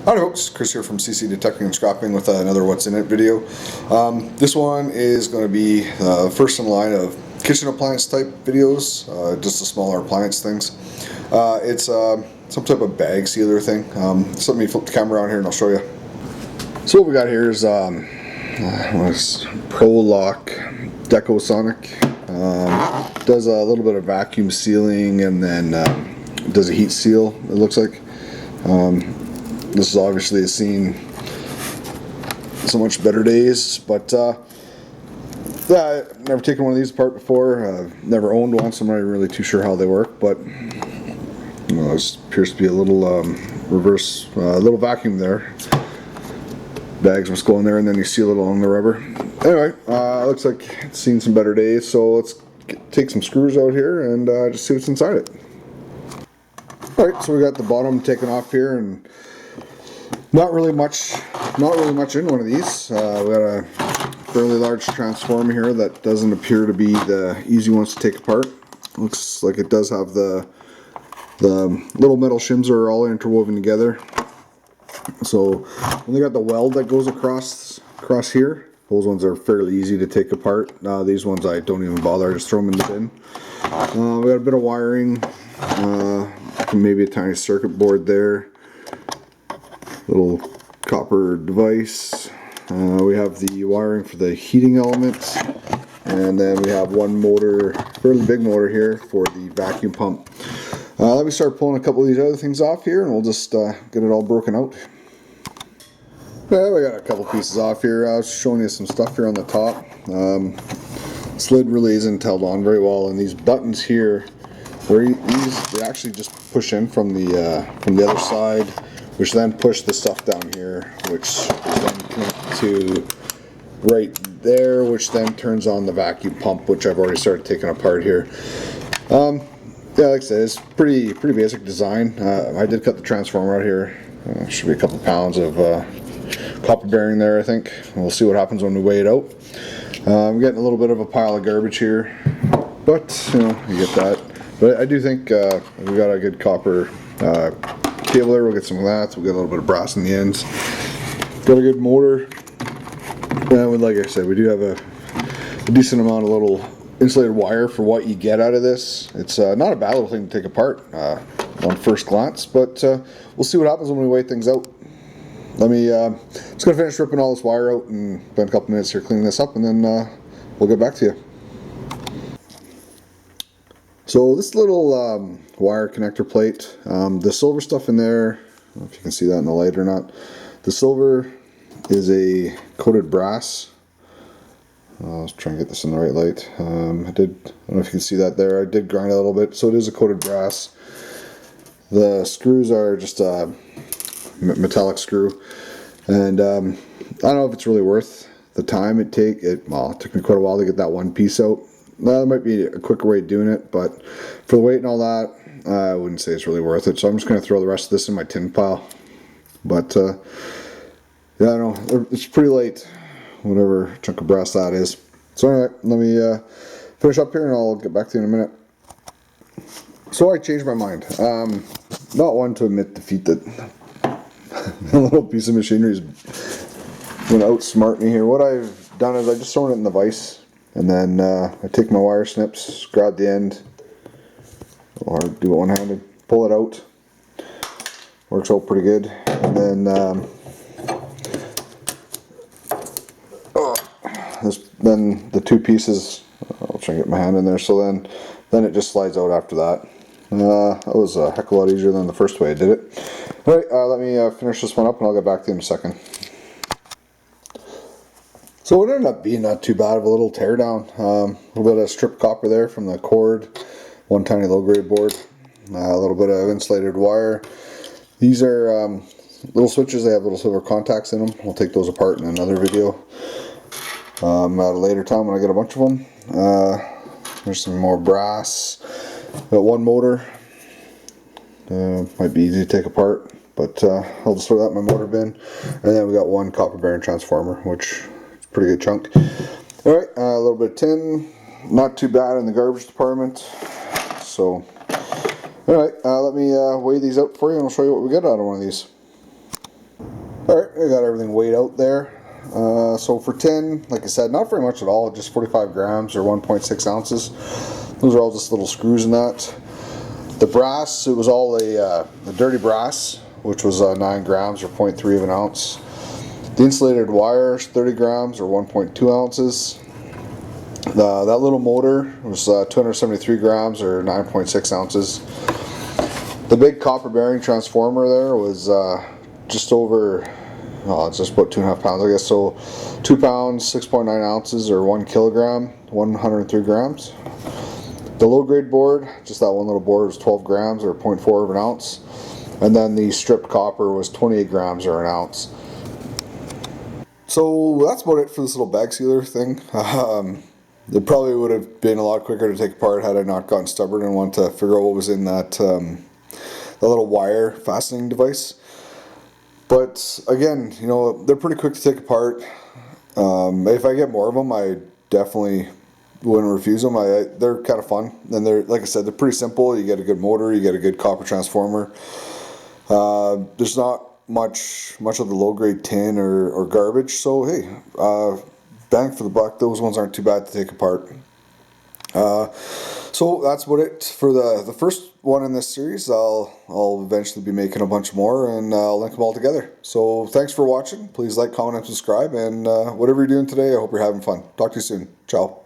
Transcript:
Howdy folks, Chris here from CC Detecting and Scrapping with another What's In It video. This one is going to be first in line of kitchen appliance type videos, just the smaller appliance things. It's some type of bag sealer thing. So let me flip the camera around here and I'll show you. So what we got here is ProLock DecoSonic. Does a little bit of vacuum sealing and then does a heat seal, it looks like. This is obviously has seen so much better days, but yeah, I've never taken one of these apart before. Never owned one, so I'm not really too sure how they work, but you know, this appears to be a little reverse, little vacuum there. Bags must go in there and then you seal it along the rubber. Anyway, looks like it's seen some better days, so let's take some screws out here and just see what's inside it. Alright, so we got the bottom taken off here, and not really much in one of these. We got a fairly large transformer here that doesn't appear to be the easy ones to take apart. Looks like it does have the little metal shims are all interwoven together. So when they got the weld that goes across here, those ones are fairly easy to take apart. These ones I don't even bother, I just throw them in the bin. We got a bit of wiring, maybe a tiny circuit board there. Little copper device. We have the wiring for the heating element, and then we have one motor, fairly big motor here for the vacuum pump. Let me start pulling a couple of these other things off here and we'll just get it all broken out. Yeah, we got a couple pieces off here. I was showing you some stuff here on the top. This lid really isn't held on very well, and these buttons here, they actually just push in from the other side, which then push the stuff down here, which is then connected to right there, which then turns on the vacuum pump, which I've already started taking apart here. Yeah, like I said, it's pretty basic design. I did cut the transformer out here. Should be a couple pounds of copper bearing there, I think. We'll see what happens when we weigh it out. I'm getting a little bit of a pile of garbage here, but you know, you get that. But I do think we got a good copper cable there. We'll get some of that. We'll get a little bit of brass in the ends. Got a good motor. And like I said, we do have a decent amount of little insulated wire for what you get out of this. It's not a bad little thing to take apart on first glance, but we'll see what happens when we weigh things out. Let me just gonna finish ripping all this wire out and spend a couple minutes here cleaning this up, and then we'll get back to you. So this little wire connector plate, the silver stuff in there, I don't know if you can see that in the light or not. The silver is a coated brass. Let's try and get this in the right light. I don't know if you can see that there. I did grind it a little bit, so it is a coated brass. The screws are just a metallic screw, and I don't know if it's really worth the time it took me quite a while to get that one piece out. There might be a quicker way of doing it, but for the weight and all that, I wouldn't say it's really worth it. So I'm just going to throw the rest of this in my tin pile. But yeah, I know it's pretty light, whatever chunk of brass that is. So anyway, let me finish up here and I'll get back to you in a minute. So I changed my mind. Not one to admit defeat that a little piece of machinery is going to outsmart me here. What I've done is I just thrown it in the vise, and then I take my wire snips, grab the end, or do it one-handed, pull it out. Works out pretty good. And then then the two pieces, I'll try and get my hand in there, so then it just slides out after that. That was a heck of a lot easier than the first way I did it. Alright, let me finish this one up and I'll get back to you in a second. So it ended up being not too bad of a little teardown. A little bit of stripped copper there from the cord, one tiny low grade board, a little bit of insulated wire. These are little switches, they have little silver contacts in them. I'll take those apart in another video at a later time when I get a bunch of them. There's some more brass. Got one motor. Might be easy to take apart, but I'll just throw that in my motor bin. And then we got one copper bearing transformer, which is a pretty good chunk. Alright, a little bit of tin. Not too bad in the garbage department. So, alright, let me weigh these out for you and I'll show you what we get out of one of these. Alright, I got everything weighed out there. So for tin, like I said, not very much at all, just 45 grams or 1.6 ounces. Those are all just little screws in that. The brass, it was all a dirty brass, which was 9 grams or 0.3 of an ounce. The insulated wires, 30 grams or 1.2 ounces. That little motor was 273 grams or 9.6 ounces. The big copper bearing transformer there was just over, it's just about 2.5 pounds, I guess. So 2 pounds, 6.9 ounces or 1 kilogram, 103 grams. The low grade board, just that one little board, was 12 grams or 0.4 of an ounce. And then the stripped copper was 28 grams or an ounce. So that's about it for this little bag sealer thing. It probably would have been a lot quicker to take apart had I not gotten stubborn and wanted to figure out what was in that little wire fastening device. But again, you know, they're pretty quick to take apart. If I get more of them, I definitely wouldn't refuse them. They're kind of fun, and they're, like I said, they're pretty simple. You get a good motor, you get a good copper transformer. There's not much of the low grade tin or garbage, so hey, bang for the buck. Those ones aren't too bad to take apart. So that's about it for the first one in this series. I'll eventually be making a bunch more, and I'll link them all together. So thanks for watching. Please like, comment, and subscribe, and whatever you're doing today, I hope you're having fun. Talk to you soon. Ciao.